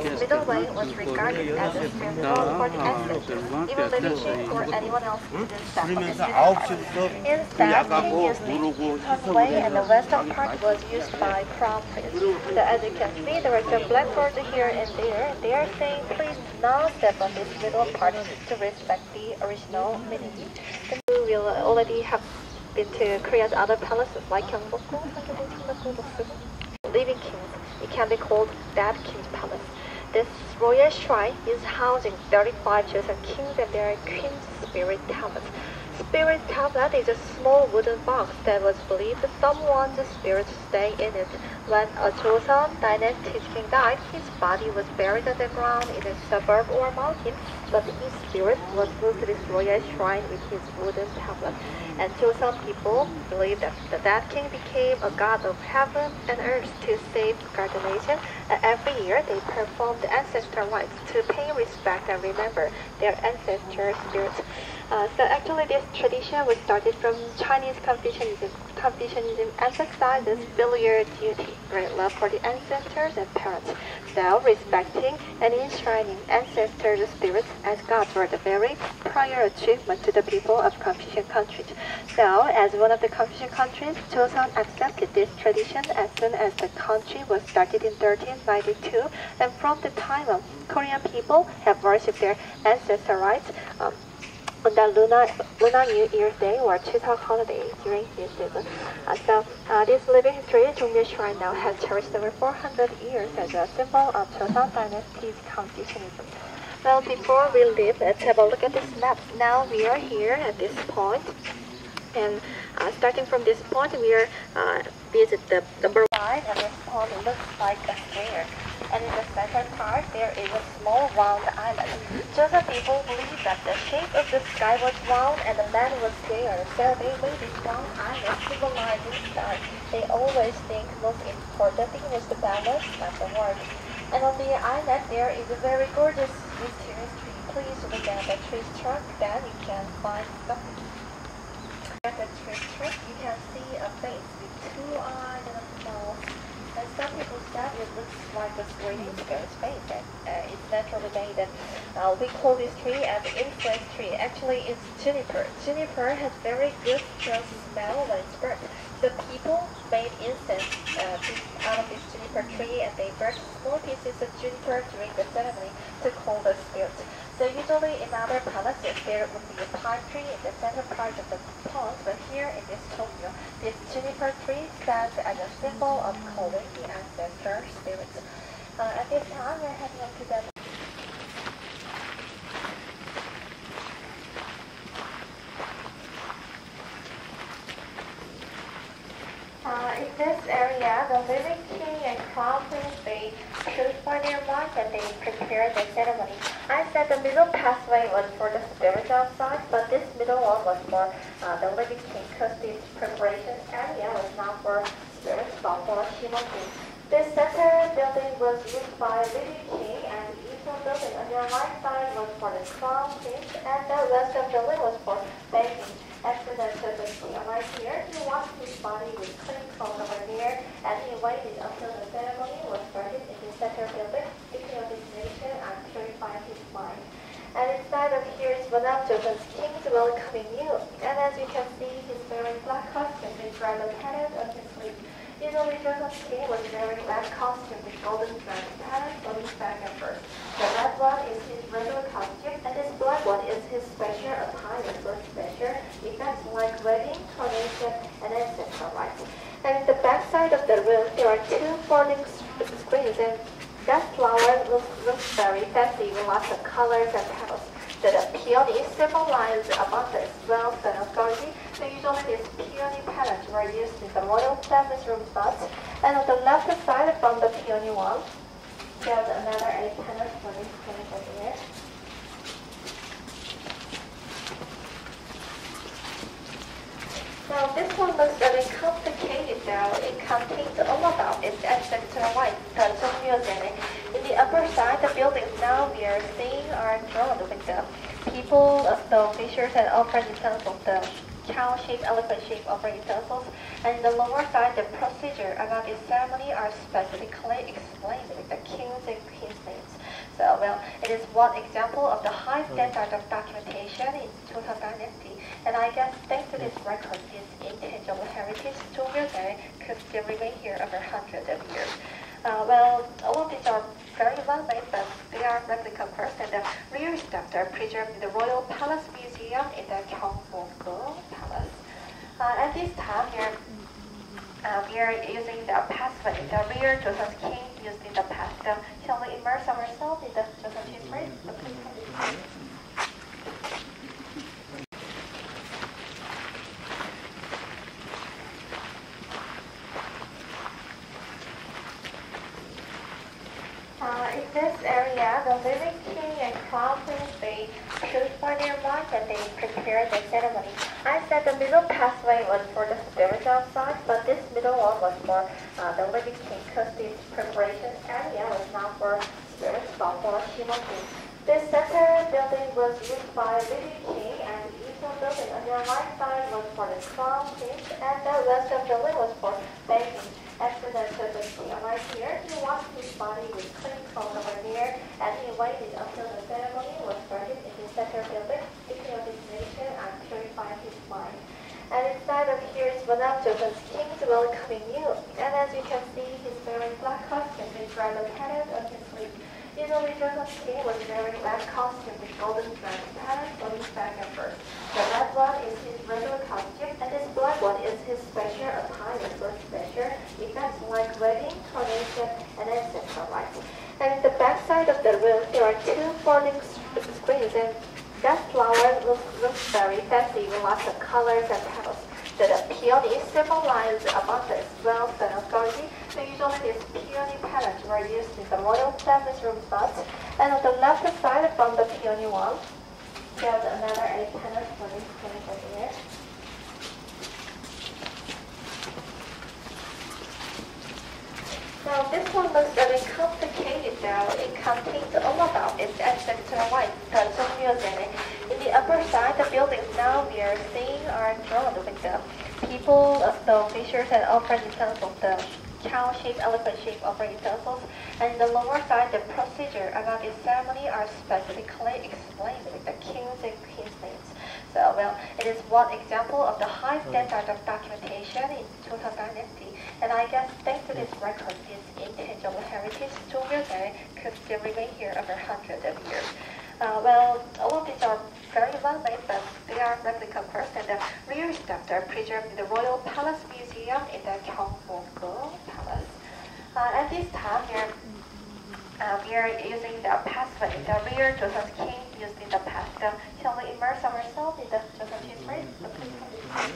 This middle way was regarded as a spiritual for the ancestors, even living king or anyone else who didn't step on this middle part. Instead, king used the eastern way and the western part was used by crown prince. So as you can see, there are some blackboards here and there. They are saying, please do not step on this middle part to respect the original meaning. You will already have been to Korea's other palaces like Gyeongbokgung, living kings. It can be called Dead King's Palace. This royal shrine is housing 35 Joseon kings and their queen's spirit tablet. Spirit tablet is a small wooden box that was believed someone's spirit stay in it. When a Joseon Dynasty king died, his body was buried underground in a suburb or mountain, but his spirit was moved to this royal shrine with his wooden tablet. And Joseon people believe that the dead king became a god of heaven and earth to safeguard the nation, and every year they performed ancestral rites to pay respect and remember their ancestor spirits. So actually this tradition was started from Chinese Confucianism. Confucianism emphasizes filial duty, great love for the ancestors and parents. So respecting and enshrining ancestors' spirits as gods were the very prior achievement to the people of Confucian countries. So as one of the Confucian countries, Joseon accepted this tradition as soon as the country was started in 1392, and from the time on, Korean people have worshipped their ancestral rites on the lunar New Year's Day or Chuseok holiday during this season. This living history, Jongmyo Shrine now has cherished over 400 years as a symbol of Joseon Dynasty's Confucianism. Well, before we leave, let's have a look at this map. Now we are here at this point, and starting from this point, we are visit the number 5, and this point looks like a square. And in the center part, there is a small round island. Joseon people believe that the shape of the sky was round and the land was square, so they made this round island symbolizing sky. They always think most important thing was the balance, not the word. And on the island, there is a very gorgeous, mysterious tree. Please look at the tree trunk, then you can find something. At the tree trunk, you can see a face with 2 eyes and a mouth. And some people said it looks like a screaming spirit's face, and it's naturally made. And we call this tree as influence tree. Actually, it's juniper. Juniper has very good smell when it's burnt. The people made incense out of this juniper tree, and they burnt small pieces of juniper during the ceremony to call the spirits. So usually in other palaces there would be a pine tree in the center part of the pond, but here in this Jongmyo, this juniper tree stands as a symbol of calling the ancestor spirits. At this time, we're heading on to the in this area, the living king and crown prince, they purify their mind and they prepare the ceremony. I said the middle pathway was for the spirits outside, but this middle one was for the living king, because this preparation area was not for spirits but for human beings. This center building was used by living king, and the eastern building on your right side was for the crown prince, and the western building was for begging. After the king arrived here, he washed his body with clean cloth over there, and he waited until the ceremony was started in the center building, speaking of his nation and purifying his mind. And inside of here is one of Joseon's kings welcoming you. And as you can see, he's wearing black costume with dragon patterns on his sleeve. Usually Joseon's king was wearing black costume with golden dragon patterns on his back and first. The red one is his regular costume, and this black one is his special attire for special events like wedding, coronation, and ancestral rites. And in the back side of the room, there are 2 folding screens, and that flower looks very fancy with lots of colors and petals. So the peony symbolizes abundance, wealth, and authority. So usually these peony patterns were used in the royal family's room spots. And on the left side from the peony one, there's another 8 panels for this screen over here. Now this one looks a bit complicated though. It contains all about its ancestral rites, the Jongmyo Jaerye. In the upper side, the buildings now we are seeing are drawn with the people, the officials, and upper details of the cow-shaped, elephant-shaped operating utensils, and in the lower side, the procedure about this ceremony are specifically explained with the king's and queen's names. So, well, it is one example of the high standard of documentation in Joseon Dynasty, and I guess thanks to this record, this intangible heritage, Jongmyo Jaerye could still remain here over hundreds of years. Well, all of these are very well made, but they are replica first, and the real stuff are preserved in the Royal Palace Museum in the Jongmyo Palace. At this time, we are using the pathway, the real Joseon king used in the past. Shall we immerse ourselves in the Joseon history? So please come this way. In this area, the living king and crown prince, they purify their mind and they prepare the ceremony. I said the middle pathway was for the spirits outside, but this middle one was for the living king, because this preparation area was not for spirits, but for human beings. This center building was used by living king, and the eastern building on your right side was for the crown prince, and the western building was for begging. Excellent king right here. He washed his body with clean clothes over there, and he waited until the ceremony was started in the center building, thinking of his nation and purifying his mind. And inside of here is one of Joseon's kings welcoming you. And as you can see, he's wearing black costume with dragon patterns on his sleeve. Usually Joseon's king was wearing black costume with golden dragon patterns on his back at first. The red one is his regular costume, and this black one is his special attire for special events like wedding, coronation, and etc. Right? And in the back side of the room, there are two folding screens, and that flower looks very fancy with lots of colors and petals. So the peony symbolizes abundance, wealth, and authority. So usually these peony patterns were used in the royal family's room spots. And on the left side from the peony one, there's another 8 panels for this screen over here. Now this one looks a bit complicated now. It contains all about its ancestral life, the Jongmyo Jaerye. In the upper side, the buildings now we are seeing are drawn with the people, stone fishers, and operating utensils, the cow-shaped, elephant-shaped operating utensils. And in the lower side, the procedure about this ceremony are specifically explained with the king's and queen's names. So, well, it is one example of the high standard of documentation in Joseon Dynasty. And I guess thanks to this record, this intangible heritage, Jongmyo Jaerye could still remain here over hundreds of years. Well, all of these are very well made, but they are replica first, and the real stuff are preserved in the Royal Palace Museum in the Jongmyo Palace. At this time, we are using the pathway, the real Joseon king used in the past. Shall we immerse ourselves in the Joseon history? So please come this way.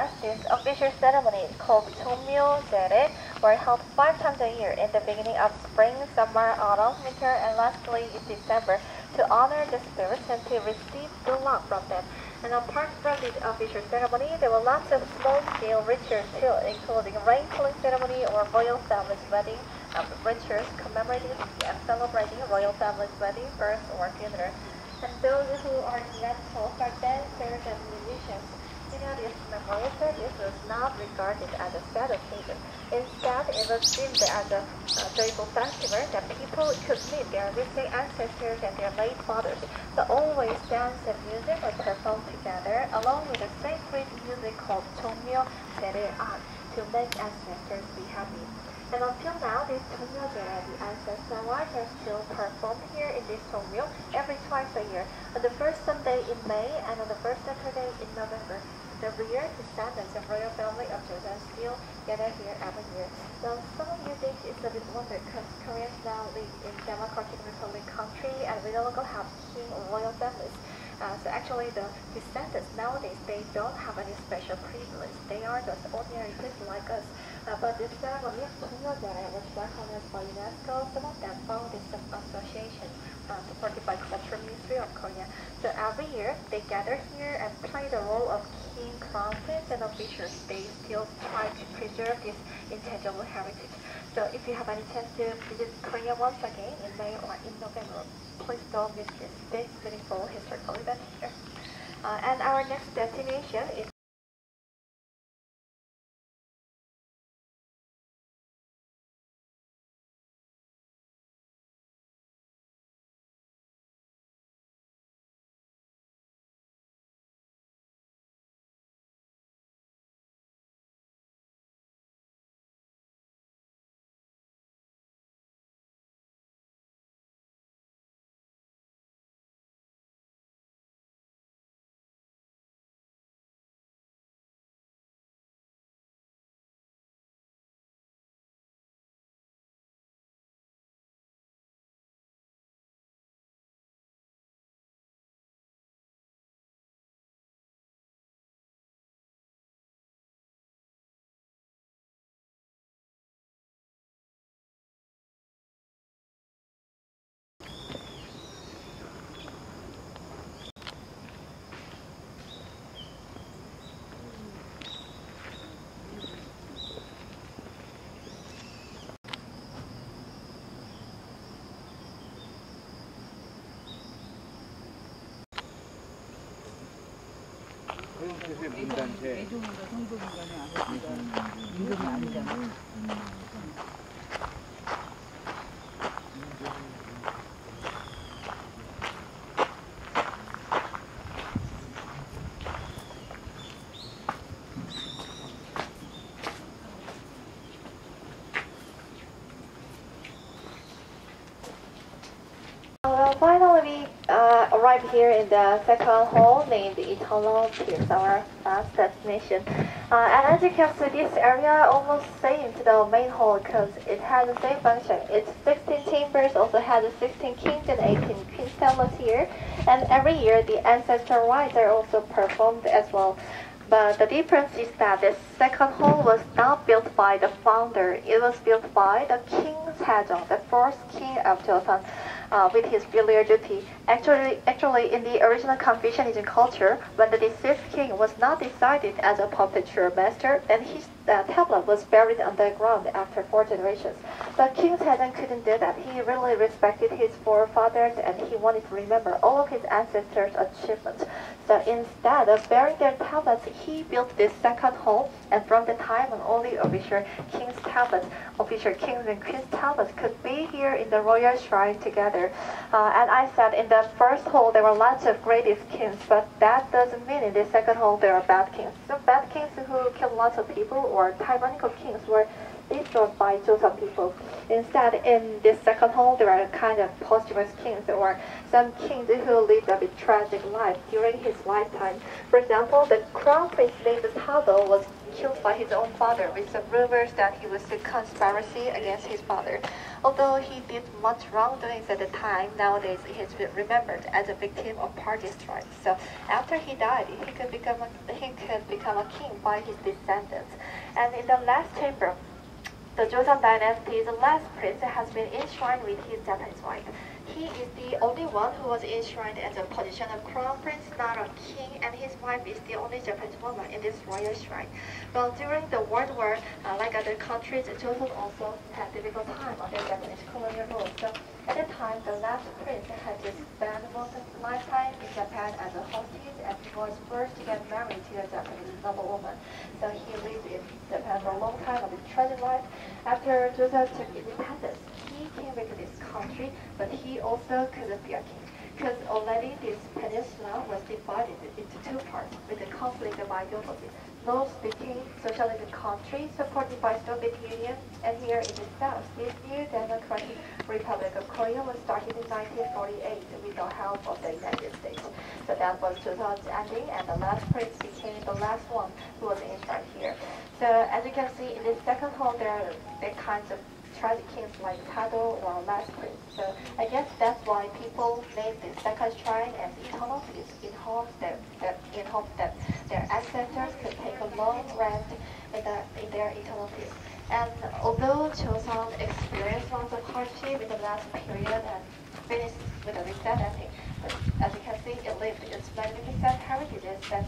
Korea, this official ceremony called Jongmyo Jaerye were held 5 times a year in the beginning of spring, summer, autumn, winter, and lastly in December to honor the spirits and to receive good luck from them. And apart from the official ceremony, there were lots of small-scale rituals too, including rain-pulling ceremony or royal family's wedding, rituals commemorating and celebrating royal family's wedding, birth, or funeral. And those who are dancers are dancers and musicians. This memorial service was not regarded as a sad occasion. Instead, it was deemed as a joyful festival that people could meet their missing ancestors and their late fathers. So always dance and music were performed together, along with a sacred music called Jongmyo Jaeryeak to make ancestors be happy. And until now, this Jongmyo Jaerye, the ancestor rites, are still performed here in this Jongmyo every twice a year, on the first Sunday in May and on the first Saturday in November. Every year, descendants of royal family of Joseon still gather here every year. Now, some of you think it's a bit wonder because Koreans now live in democratic republic country and we no longer have king or royal families. So actually, the descendants nowadays, they don't have any special privilege. They are just ordinary people like us. But this ceremony of Jongmyo Jaerye was recognized by UNESCO. Some of them founded some association supported by Cultural Ministry of Korea. So every year, they gather here and play the role of king, crown prince, and officials. They still try to preserve this intangible heritage. So if you have any chance to visit Korea once again in May or in November, please don't miss this big, meaningful historical event here. And our next destination is 문단체. 임금이 아니잖아. Finally, we arrived here in the second hall named Eternal Peace, our last destination. And as you can see, this area almost same to the main hall because it has the same function. It's 16 chambers, also has 16 kings and 18 queens palace here. And every year, the ancestral rites are also performed as well. But the difference is that the second hall was not built by the founder. It was built by the King Sejong, the first king of Joseon, with his filial duty. Actually, in the original Confucianism culture, when the deceased king was not decided as a perpetual master, then his tablet was buried underground after 4 generations. But King Sejong couldn't do that. He really respected his forefathers and he wanted to remember all of his ancestors' achievements. So instead of burying their tablets, he built this second hall, and from the time when only official king's tablets, official kings and queens tablets could be here in the royal shrine together. And I said in the first hall there were lots of greatest kings, but that doesn't mean in the second hall there are bad kings. Some bad kings who killed lots of people or tyrannical kings were destroyed by Joseon people. Instead, in this second hall, there are kind of posthumous kings, or some kings who lived a bit tragic life during his lifetime. For example, the crown prince named Tado was killed by his own father, with some rumors that he was a conspiracy against his father. Although he did much wrongdoings at the time, nowadays he is remembered as a victim of party strife. So after he died, he could become a king by his descendants. And in the last chamber, the Joseon Dynasty's last prince has been enshrined with his Japanese wife. He is the only one who was enshrined as a position of crown prince, not a king, and his wife is the only Japanese woman in this royal shrine. Well, during the World War, like other countries, Joseon also had difficult time under Japanese colonial rule. So at the time, the last prince had to spend most of his lifetime in Japan as a hostage, and he was forced to get married to a Japanese noblewoman. So he lived in Japan for a long time, a tragic life. After Joseon took independence, he came back to this country, but he also couldn't be a king, because already this peninsula was divided into two parts with a conflict of ideology. North became socialist country supported by Soviet Union, and here in the south, this new democratic Republic of Korea was started in 1948 with the help of the United States. So that was Joseon's ending, and the last prince became the last one who was enshrined here. So as you can see in this second hall, there are the kinds of tragic kings like Tado or last prince. So I guess that's why people named the second shrine as eternal peace in hopes that their ancestors could take a long rest in their eternal peace. And although Joseon experienced lots of hardship in the last period and finished with a reset ending, but as you can see, it lived its magnificent heritages that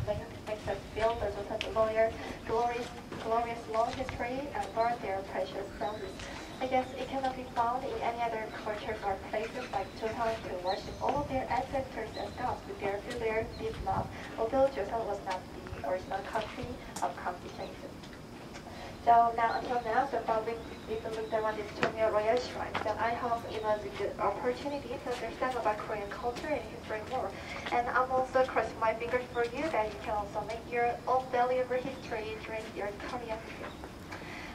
makes us feel the Joseon's glorious long history and learn their precious values. I guess it cannot be found in any other cultures or places like Joseon to worship all of their ancestors and gods with their filial deep love, although Joseon was not the original country of constitution. So until now, the public even looked around this Jongmyo Royal Shrine. So I hope it was a good opportunity to understand about Korean culture and history more. And I'm also crossing my fingers for you that you can also make your own valuable history during your Korean trip.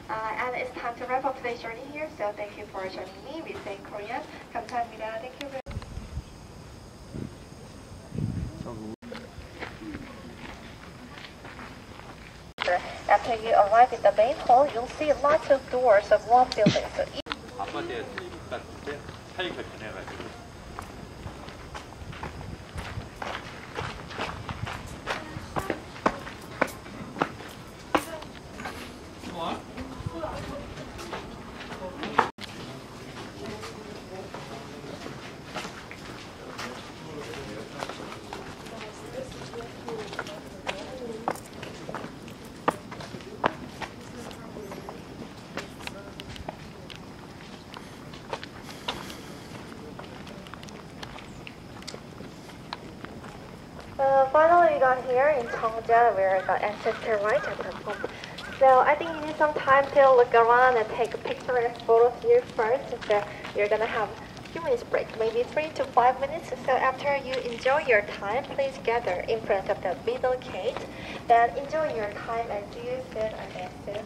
And it's time to wrap up today's journey here. So thank you for joining me with saying Korean. 감사합니다. Thank you. After you arrive in the main hall, you'll see lots of doors of one building. So 아파트에 갔는데 사이가 변해가지고 finally we got here in Jongmyo, where the ancestor right at the home. So I think you need some time to look around and take a picture and photos here first. So you're gonna have a few minutes break, maybe 3 to 5 minutes. So after you enjoy your time, please gather in front of the middle gate. Then enjoy your time and do you sit and exit.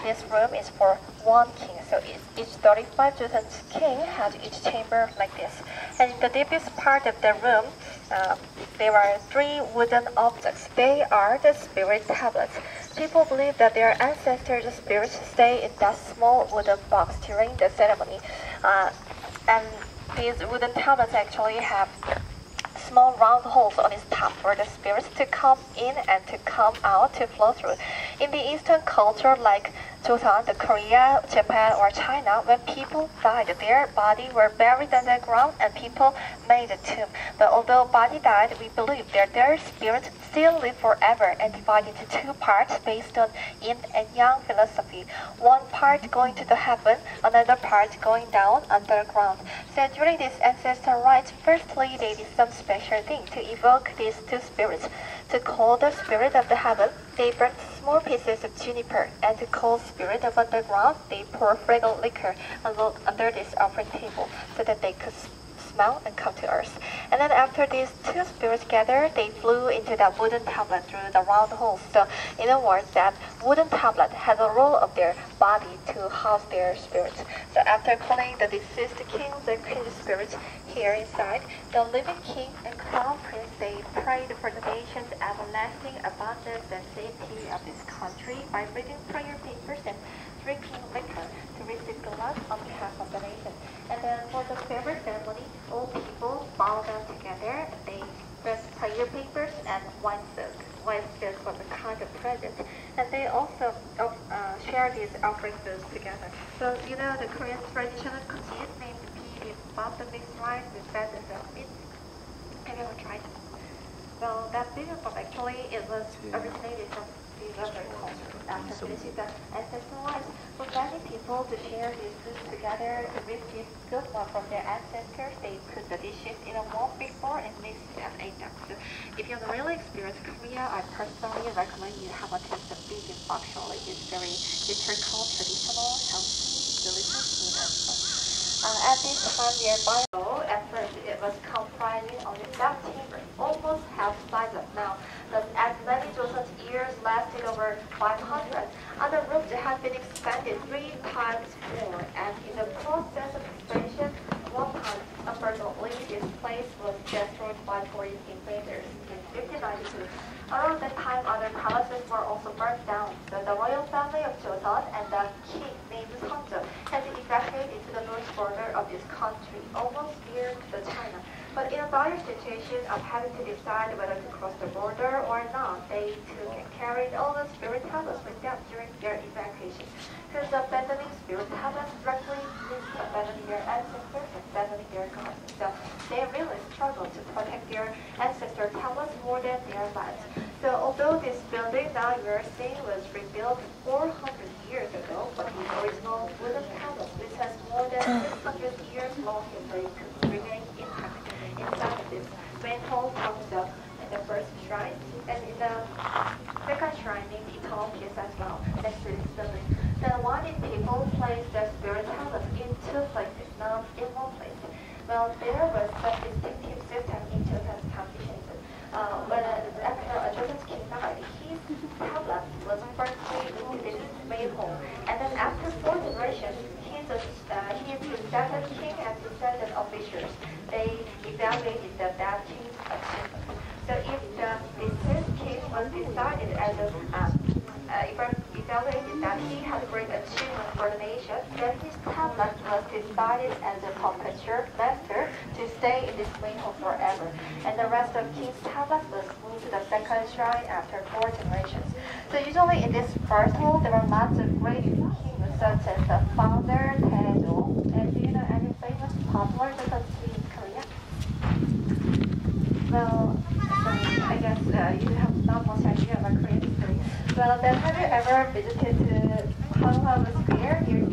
This room is for one king, so each 35 Joseon king has each chamber like this. And in the deepest part of the room, there are 3 wooden objects. They are the spirit tablets. People believe that their ancestors' spirits stay in that small wooden box during the ceremony. And these wooden tablets actually have small round holes on its top for the spirits to come in and to come out to flow through. In the Eastern culture like Joseon, Korea, Japan, or China, when people died, their body were buried underground and people made a tomb. But although body died, we believe that their spirits still live forever and divide into 2 parts based on yin and yang philosophy. One part going to the heaven, another part going down underground. So during these ancestral rites, firstly they did some special thing to evoke these 2 spirits. To call the spirit of the heaven, they burnt small pieces of juniper, and to call spirit of underground, they pour fragrant liquor under this offering table so that they could smell and come to earth. And then after these two spirits gathered, they flew into that wooden tablet through the round hole. So in other words, that wooden tablet has a role of their body to house their spirits. So after calling the deceased kings and queen spirits here inside, the living king and crown prince, they prayed for the nation's everlasting abundance and safety of this country by reading prayer papers and drinking liquor to receive the blood on behalf of the nation. And then for the farewell ceremony, all people bow down together and they read prayer papers and wine silk. Wine silk was a kind of present. And they also share these offering foods together. So you know the Korean traditional cuisine named bibimbap, the mixed rice with feathers and meat. Have you ever tried it? Well, that bibimbap actually it was originated from the other culture after finishing the ancestral rites. For many people to share these foods together to receive good luck from their ancestors, they put the dishes in a warm big bowl and mix and ate them. So if you have really experienced Korea, I personally recommend you have a taste of bibimbap. Actually, it's very historical, traditional, healthy, delicious food as well. At this time nearby, at first it was comprising only 7 chambers, almost half size of now. But as many Joseon's years lasted over 500, and the roof had been expanded 3 times more. And in the process of expansion, one time, unfortunately, this place was destroyed by foreign invaders in 1592. Around that time, other palaces were also burnt down. So the royal family of Joseon and the king named Seonjo had to evacuate into the north border of this country, almost near to China. But in a dire situation of having to decide whether to cross the border or not, they took and carried all the spirit tablets with them during their evacuation. Because abandoning spirit tablets directly means abandoning their ancestors and abandoning their gods. So they really struggled to protect their ancestor tablets more than their lives. So although this building now you're seeing was rebuilt 400 years ago, but the original wooden tablets, which has more than 600 years long history, could remain intact inside of this main hall comes up in the first shrine, and in the second shrine named Eternal Peace as well, next to this building. Then why did people place their spirit tablets in 2 places, not in 1 place? Well, there was such distinctive system in Joseon's conditions. When after Joseon's king died, his tablet was firstly into this main hall, and then after 4 generations, his descendant king and descendant officials, they evaluated that king's achievement. So if the deceased king was decided as evaluated that he had great achievement for the nation, then his tablet was decided as a perpetual master to stay in this main hall forever. And the rest of king's tablet was moved to the second shrine after 4 generations. So usually in this first hall, there are lots of great kings such as the founder, Taejo. And do you know any famous popular Joseon king in Korea? Well, I guess you have not much idea about Korean history. Well, then have you ever visited to Hallyu Square near